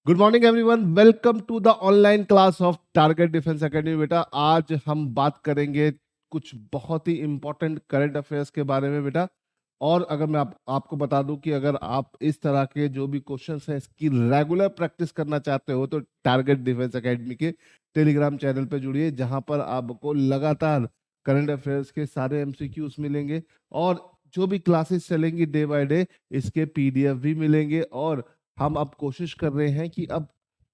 Good morning everyone, welcome to the online class of Target Defence Academy. बेटा आज हम बात करेंगे कुछ बहुत ही इंपॉर्टेंट करंट अफेयर्स के बारे में बेटा। और अगर मैं आपको बता दूं कि अगर आप इस तरह के जो भी क्वेश्चंस हैं इसकी रेगुलर प्रैक्टिस करना चाहते हो तो टारगेट डिफेंस एकेडमी के टेलीग्राम चैनल पे जुड़िए, जहां पर आपको लगातार करंट अफेयर्स के सारे एमसीक्यूज मिलेंगे और जो भी क्लासेस चलेंगी डे बाय डे इसके पीडीएफ भी मिलेंगे। और हम अब कोशिश कर रहे हैं कि अब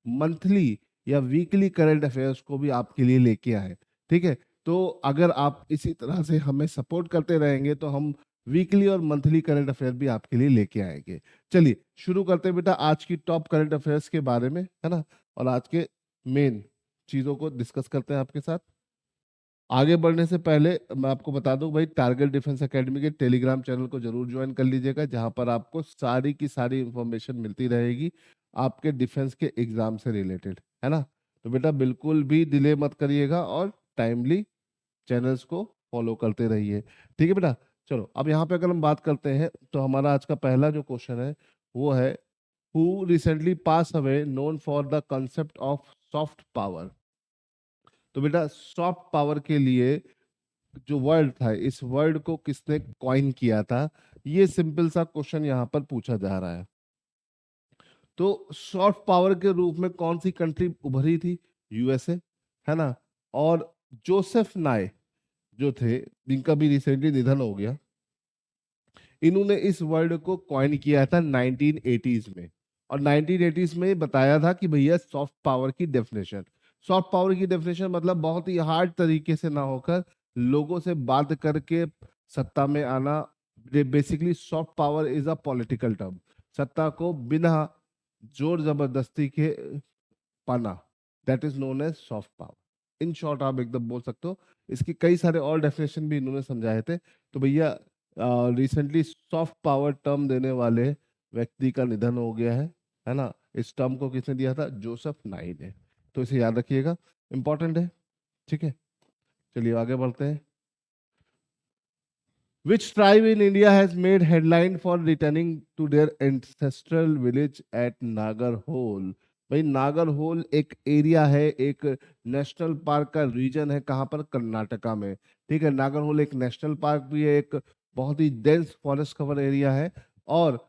मंथली या वीकली करंट अफेयर्स को भी आपके लिए लेके आए। ठीक है, तो अगर आप इसी तरह से हमें सपोर्ट करते रहेंगे तो हम वीकली और मंथली करंट अफेयर भी आपके लिए लेके आएंगे। चलिए शुरू करते हैं बेटा आज की टॉप करंट अफेयर्स के बारे में, है ना। और आज के मेन चीजों को डिस्कस करते हैं आपके साथ। आगे बढ़ने से पहले मैं आपको बता दूं भाई, टारगेट डिफेंस एकेडमी के टेलीग्राम चैनल को जरूर ज्वाइन कर लीजिएगा, जहां पर आपको सारी की सारी इंफॉर्मेशन मिलती रहेगी आपके डिफेंस के एग्जाम से रिलेटेड, है ना। तो बेटा बिल्कुल भी डिले मत करिएगा और टाइमली चैनल्स को फॉलो करते रहिए। ठीक है बेटा। चलो अब यहाँ पे अगर हम बात करते हैं तो हमारा आज का पहला जो क्वेश्चन है वो है, who recently pass away known for the concept of soft power. तो बेटा सॉफ्ट पावर के लिए जो वर्ड था, इस वर्ड को किसने कॉइन किया था, ये सिंपल सा क्वेश्चन यहाँ पर पूछा जा रहा है। तो सॉफ्ट पावर के रूप में कौन सी कंट्री उभरी थी? यूएसए, है ना। और जोसेफ नाय जो थे, जिनका भी रिसेंटली निधन हो गया, इन्होंने इस वर्ड को कॉइन किया था 1980s में। और 1980s में बताया था कि भैया सॉफ्ट पावर की डेफिनेशन, सॉफ्ट पावर की डेफिनेशन मतलब बहुत ही हार्ड तरीके से ना होकर लोगों से बात करके सत्ता में आना। Basically soft power is a political term, सत्ता को बिना जोर जबरदस्ती के पाना, that is known as soft power. In short आप एकदम बोल सकते हो। इसकी कई सारे और डेफिनेशन भी इन्होंने समझाए थे। तो भैया रिसेंटली सॉफ्ट पावर टर्म देने वाले व्यक्ति का निधन हो गया है ना। इस टर्म को किसने दिया था? जोसेफ नाई ने। तो इसे याद रखिएगा, इंपॉर्टेंट है। ठीक है, चलिए आगे बढ़ते हैं। Which tribe in India has made headline for returning to their ancestral village at Nagarhole? भाई नागरहोल एक एरिया है, एक नेशनल पार्क का रीजन है। कहाँ पर? कर्नाटका में। ठीक है, नागरहोल एक नेशनल पार्क भी है, एक बहुत ही डेंस फॉरेस्ट कवर एरिया है। और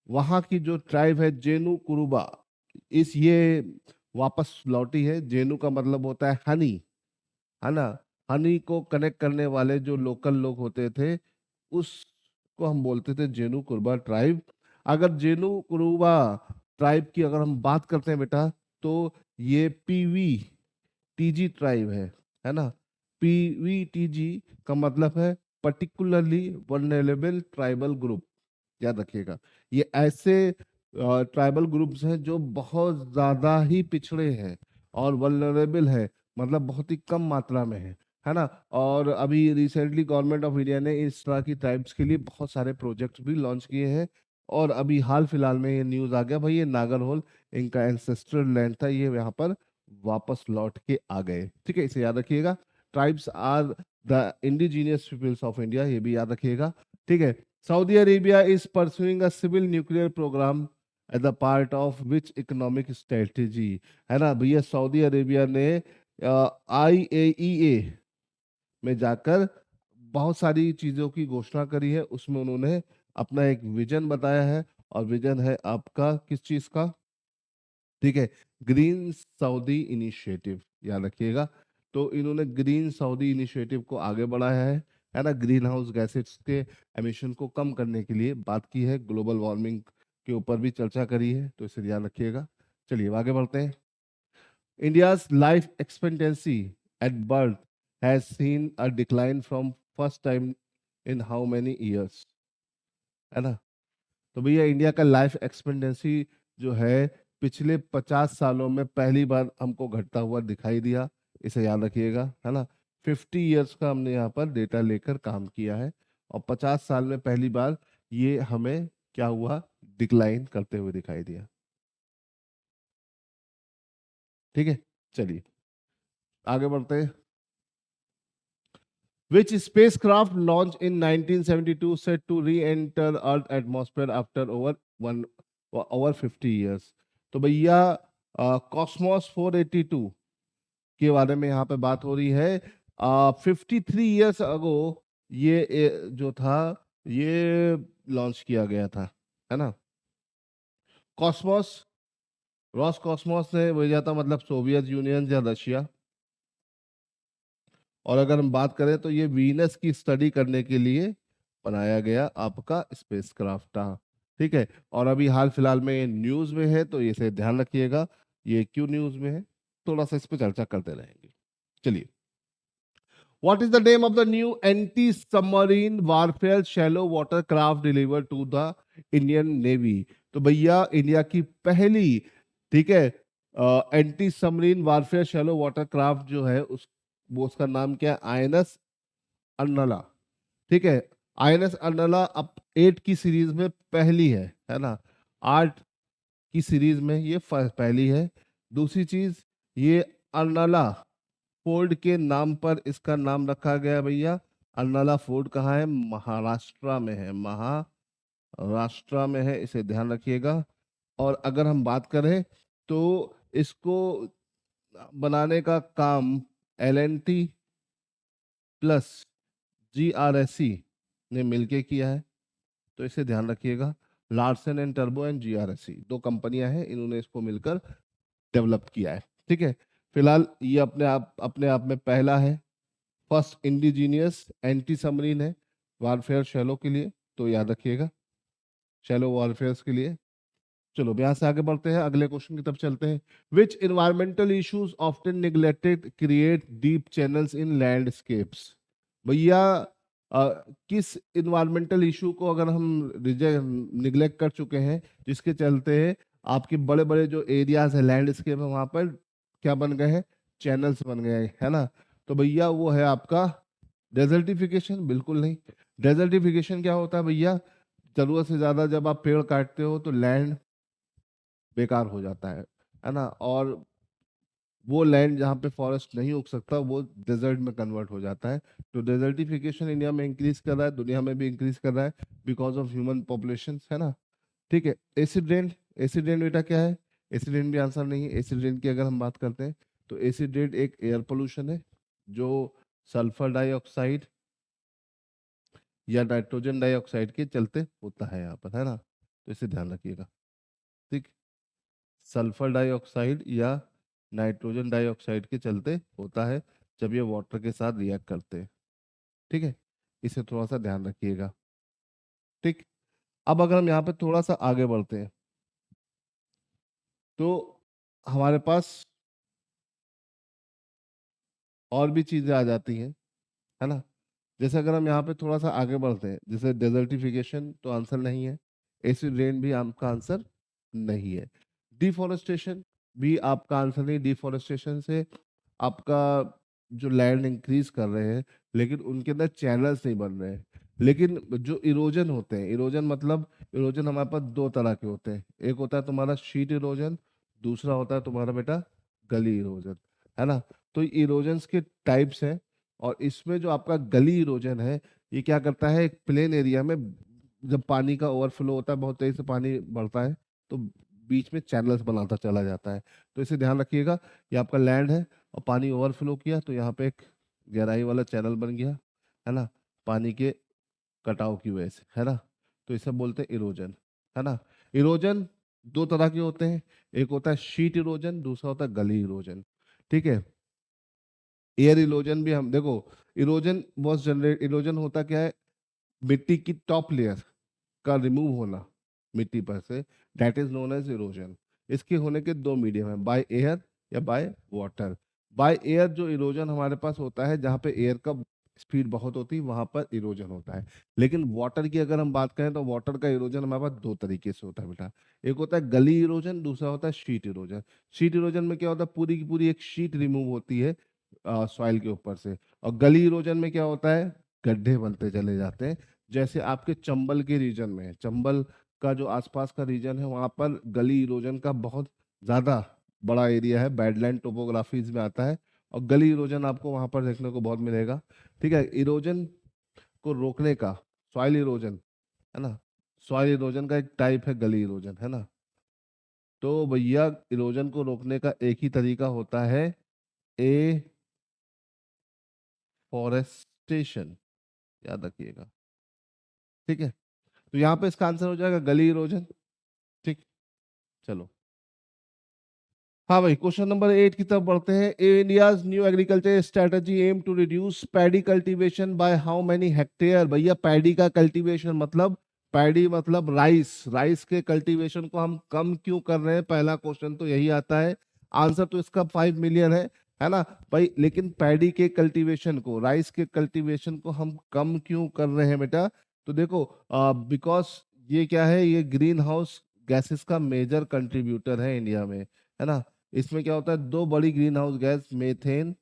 वहाँ की जो ट्राइब है जेनु कुरुबा, इस ये वापस लौटी है। जेनु का मतलब होता है हनी, है ना। हनी को कनेक्ट करने वाले जो लोकल लोग होते थे उसको हम बोलते थे जेनु कुरुबा ट्राइब। अगर जेनु कुरुबा ट्राइब की अगर हम बात करते हैं बेटा, तो ये पीवी टीजी ट्राइब है ना। पीवीटीजी का मतलब है पर्टिकुलरली वल्नरेबल ट्राइबल ग्रुप। याद रखिएगा, ये ऐसे ट्राइबल ग्रुप्स हैं जो बहुत ज्यादा ही पिछड़े हैं और वल्नरेबल है, मतलब बहुत ही कम मात्रा में है ना। और अभी रिसेंटली गवर्नमेंट ऑफ इंडिया ने इस तरह की ट्राइब्स के लिए बहुत सारे प्रोजेक्ट्स भी लॉन्च किए हैं। और अभी हाल फिलहाल में ये न्यूज आ गया भाई, ये नागरहोल इनका एंसेस्ट्रल लैंड था, ये यहाँ पर वापस लौट के आ गए। ठीक है, इसे याद रखिएगा। Tribes are the indigenous peoples of India, ये भी याद रखिएगा। ठीक है, Saudi Arabia is pursuing a civil nuclear programme as the part of which economic strategy, है ना भैया। सऊदी अरेबिया ने IAEA में जाकर बहुत सारी चीजों की घोषणा करी है, उसमें उन्होंने अपना एक विजन बताया है। और विजन है आपका किस चीज का? ठीक है, ग्रीन सऊदी इनिशिएटिव, याद रखिएगा। तो इन्होंने ग्रीन सऊदी इनिशिएटिव को आगे बढ़ाया है ना। ग्रीन हाउस गैसेस के एमिशन को कम करने के लिए बात की है, ग्लोबल वार्मिंग के ऊपर भी चर्चा करी है, तो इसे ध्यान रखिएगा। चलिए आगे बढ़ते हैं। India's life expectancy at birth has seen a decline from first time in how many years, है ना। तो भैया इंडिया का लाइफ एक्सपेक्टेंसी जो है पिछले 50 सालों में पहली बार हमको घटता हुआ दिखाई दिया, इसे याद रखिएगा, है ना। 50 ईयर्स का हमने यहाँ पर डेटा लेकर काम किया है और 50 साल में पहली बार ये हमें क्या हुआ? डिक्लाइन करते हुए दिखाई दिया। ठीक है, चलिए आगे बढ़ते हैं। Which spacecraft launched in 1972 set to re-enter Earth atmosphere after over 50 years? तो भैया कॉस्मोस 482 के बारे में यहाँ पे बात हो रही है। 53 ईयर्स अगो ये जो था ये लॉन्च किया गया था, है ना। कॉस्मोस, रॉस कॉस्मोस ने भेजा था, मतलब सोवियत यूनियन या रशिया। और अगर हम बात करें तो ये वीनस की स्टडी करने के लिए बनाया गया आपका स्पेसक्राफ्ट था, ठीक है। और अभी हाल फिलहाल में ये न्यूज में है, तो इसे ध्यान रखिएगा, ये क्यों न्यूज में है, थोड़ा सा इस पर चर्चा करते रहेंगे। चलिए, what is the name of the new anti submarine warfare shallow water craft deliver to the Indian Navy? तो भैया इंडिया की पहली, ठीक है, anti submarine warfare shallow water craft जो है वो उसका नाम क्या है? आईएनएस अर्नला, ठीक है। आईएनएस अर्नला अब 8 की सीरीज में पहली है ना। 8 की सीरीज में ये पहली है। दूसरी चीज, ये अर्नला फोर्ड के नाम पर इसका नाम रखा गया भैया। अर्नला फोर्ड कहाँ है? महाराष्ट्र में है, महाराष्ट्र में है, इसे ध्यान रखिएगा। और अगर हम बात करें तो इसको बनाने का काम एल&टी प्लस जीआरएससी ने मिलके किया है, तो इसे ध्यान रखिएगा। Larsen and turbo and GRSC दो कंपनियां हैं, इन्होंने इसको मिलकर डेवलप किया है, ठीक है। फिलहाल ये अपने आप में पहला है, फर्स्ट इंडिजीनियस एंटी सबमरीन है वारफेयर शैलो के लिए, तो याद रखिएगा, शैलो वारफेयर के लिए। चलो अब यहाँ से आगे बढ़ते हैं, अगले क्वेश्चन की तरफ चलते हैं। Which environmental issues often neglected create deep channels in landscapes? भैया किस इन्वायरमेंटल इशू को अगर हम निग्लेक्ट कर चुके हैं, जिसके चलते आपके बड़े बड़े जो एरियाज है, लैंडस्केप है, वहां पर क्या बन गए हैं? चैनल्स बन गए हैं, है ना। तो भैया वो है आपका डेजर्टिफिकेशन। बिल्कुल नहीं। डेजर्टिफिकेशन क्या होता है भैया? जरूरत से ज्यादा जब आप पेड़ काटते हो तो लैंड बेकार हो जाता है ना। और वो लैंड जहाँ पे फॉरेस्ट नहीं उग सकता वो डेजर्ट में कन्वर्ट हो जाता है। तो डेजर्टिफिकेशन इंडिया में इंक्रीज कर रहा है, दुनिया में भी इंक्रीज कर रहा है, बिकॉज ऑफ ह्यूमन पॉपुलेशन, है ना, ठीक है। एसिड रेन, एसिड रेन बेटा क्या है? एसिड रेन भी आंसर नहीं है। एसिड रेन की अगर हम बात करते हैं तो एसिड रेन एक एयर पोल्यूशन है जो सल्फर डाइऑक्साइड या नाइट्रोजन डाइऑक्साइड के चलते होता है यहाँ पर, है ना। तो इसे ध्यान रखिएगा, ठीक। सल्फर डाइऑक्साइड या नाइट्रोजन डाइऑक्साइड के चलते होता है जब ये वाटर के साथ रिएक्ट करते हैं, ठीक है। इसे थोड़ा सा ध्यान रखिएगा, ठीक। अब अगर हम यहाँ पे थोड़ा सा आगे बढ़ते हैं तो हमारे पास और भी चीजें आ जाती हैं, है ना। जैसे अगर हम यहाँ पे थोड़ा सा आगे बढ़ते हैं, जैसे डेजर्टिफिकेशन तो आंसर नहीं है, एसिड रेन भी आपका आंसर नहीं है, डिफोरेस्टेशन भी आपका आंसर नहीं। डिफोरेस्टेशन से आपका जो लैंड इंक्रीज कर रहे हैं, लेकिन उनके अंदर चैनल्स नहीं बन रहे हैं। लेकिन जो इरोजन होते हैं, इरोजन मतलब, इरोजन हमारे पास दो तरह के होते हैं। एक होता है तुम्हारा शीट इरोजन, दूसरा होता है तुम्हारा बेटा गली इरोजन, है ना। तो इरोजन्स के टाइप्स हैं, और इसमें जो आपका गली इरोजन है, ये क्या करता है, एक प्लेन एरिया में जब पानी का ओवरफ्लो होता है, बहुत तेजी से पानी बढ़ता है, तो बीच में चैनल्स बनाता चला जाता है। तो इसे ध्यान रखिएगा, ये आपका लैंड है और पानी ओवरफ्लो किया तो यहाँ पे एक गहराई वाला चैनल बन गया, है ना, पानी के कटाव की वजह से, है ना। तो इसे बोलते हैं इरोजन, है ना। इरोजन दो तरह के होते हैं, एक होता है शीट इरोजन, दूसरा होता है गली इरोजन, ठीक है। एयर इरोजन भी हम देखो, इरोजन बहुत जनरेट, इरोजन होता क्या है? मिट्टी की टॉप लेयर का रिमूव होना मिट्टी पर से, that is known as erosion. इसके होने के दो मीडियम है, बाय एयर या बाय वाटर। बाय एयर जो इरोजन हमारे पास होता है, जहाँ पे एयर का स्पीड बहुत होती है, वहां पर इरोजन होता है। लेकिन वाटर की अगर हम बात करें तो वाटर का इरोजन हमारे पास दो तरीके से होता है बेटा। एक होता है गली इरोजन, दूसरा होता है शीट इरोजन। शीट इरोजन में क्या होता है, पूरी की पूरी एक शीट रिमूव होती है सॉइल के ऊपर से। और गली इरोजन में क्या होता है, गड्ढे बनते चले जाते हैं। जैसे आपके चंबल के रीजन में है, चंबल का जो आसपास का रीजन है, वहां पर गली इरोजन का बहुत ज्यादा बड़ा एरिया है, बैडलैंड टोपोग्राफीज में आता है, और गली इरोजन आपको वहां पर देखने को बहुत मिलेगा, ठीक है। इरोजन को रोकने का, सॉइल इरोजन, है ना, सॉइल इरोजन का एक टाइप है गली इरोजन, है ना। तो भैया इरोजन को रोकने का एक ही तरीका होता है, ए फॉरेस्टेशन, याद रखिएगा। ठीक है, तो यहाँ पे इसका आंसर हो जाएगा गली इरोजन। ठीक, चलो हाँ भाई, क्वेश्चन नंबर 8 की तरफ बढ़ते हैं। India's new agriculture strategy aim to reduce paddy cultivation by how many hectare. भैया पैडी का कल्टीवेशन मतलब, पैडी मतलब राइस, राइस के कल्टीवेशन को हम कम क्यों कर रहे हैं, पहला क्वेश्चन तो यही आता है। आंसर तो इसका 5 मिलियन है ना भाई। लेकिन पैडी के कल्टीवेशन को, राइस के कल्टीवेशन को हम कम क्यों कर रहे हैं बेटा? तो देखो, बिकॉज ये क्या है, ये ग्रीन हाउस गैसेस का मेजर कंट्रीब्यूटर है इंडिया में, है ना। इसमें क्या होता है, दो बड़ी ग्रीन हाउस गैस मीथेन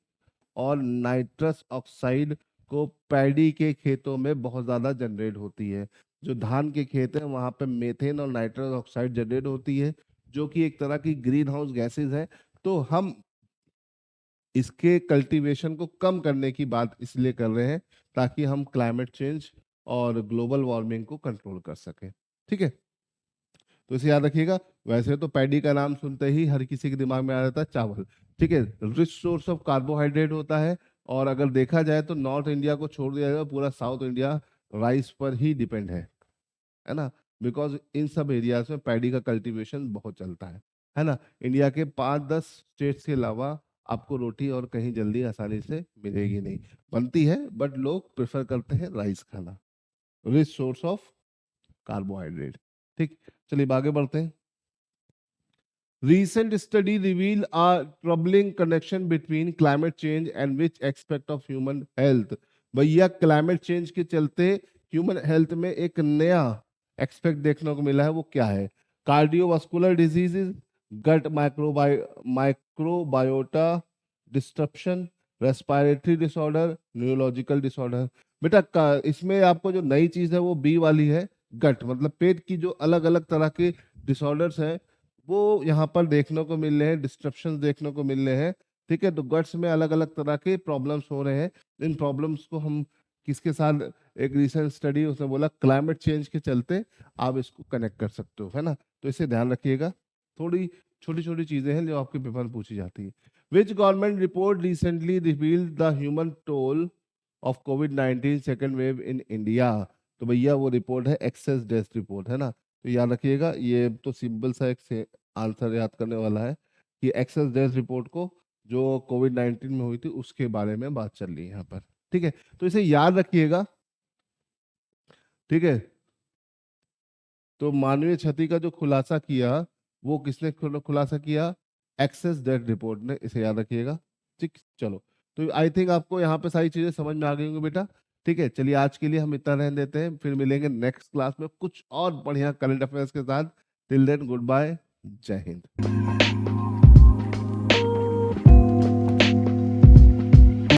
और नाइट्रस ऑक्साइड को पैडी के खेतों में बहुत ज्यादा जनरेट होती है। जो धान के खेत है वहां पे मीथेन और नाइट्रस ऑक्साइड जनरेट होती है, जो कि एक तरह की ग्रीन हाउस गैसेज है। तो हम इसके कल्टीवेशन को कम करने की बात इसलिए कर रहे हैं ताकि हम क्लाइमेट चेंज और ग्लोबल वार्मिंग को कंट्रोल कर सकें। ठीक है, तो इसे याद रखिएगा। वैसे तो पैडी का नाम सुनते ही हर किसी के दिमाग में आ जाता है चावल। ठीक है, रिच सोर्स ऑफ कार्बोहाइड्रेट होता है, और अगर देखा जाए तो नॉर्थ इंडिया को छोड़ दिया जाए, पूरा साउथ इंडिया राइस पर ही डिपेंड है ना। बिकॉज इन सब एरियाज में पैडी का कल्टीवेशन बहुत चलता है ना। इंडिया के 5-10 स्टेट्स के अलावा आपको रोटी और कहीं जल्दी आसानी से मिलेगी नहीं, बनती है बट लोग प्रेफर करते हैं राइस खाना, रिच सोर्स ऑफ कार्बोहाइड्रेट। ठीक, चलिए आगे बढ़ते हैं। Recent study reveal a troubling connection between climate change and which aspect of human health। भैया क्लाइमेट चेंज के चलते ह्यूमन हेल्थ में एक नया एक्सपेक्ट देखने को मिला है, वो क्या है? Cardiovascular diseases, gut microbiota disruption, respiratory disorder, neurological disorder. बेटा इसमें आपको जो नई चीज है वो बी वाली है, गट मतलब पेट की जो अलग अलग तरह के डिसऑर्डर्स हैं वो यहाँ पर देखने को मिल रहे हैं, डिस्ट्रप्शन देखने को मिल रहे हैं। ठीक है, तो गट्स में अलग अलग तरह के प्रॉब्लम्स हो रहे हैं। इन प्रॉब्लम्स को हम किसके साथ, एक रिसेंट स्टडी उसने बोला क्लाइमेट चेंज के चलते आप इसको कनेक्ट कर सकते हो, है ना। तो इसे ध्यान रखिएगा, थोड़ी छोटी छोटी चीजें हैं जो आपके पेपर में पूछी जाती है। Which government report recently revealed the human toll of covid second wave in India. तो भैया वो रिपोर्ट है एक्सेस डेथ रिपोर्ट, है ना। तो याद रखिएगा, ये तो सिंपल सा एक से आंसर याद करने वाला है कि एक्सेस डेथ रिपोर्ट को जो कोविड-19 में हुई थी उसके बारे में बात चल रही है यहाँ पर। ठीक है, तो इसे याद रखिएगा। ठीक है, तो मानवीय क्षति का जो खुलासा किया वो किसने खुलासा किया? एक्सेस डेथ रिपोर्ट ने, इसे याद रखिएगा। ठीक, चलो, तो आई थिंक आपको यहाँ पे सारी चीजें समझ में आ गई होंगी बेटा। ठीक है, चलिए आज के लिए हम इतना रहने देते हैं, फिर मिलेंगे नेक्स्ट क्लास में कुछ और बढ़िया करंट अफेयर्स के साथ। टिल देन गुड बाय, जय हिंद।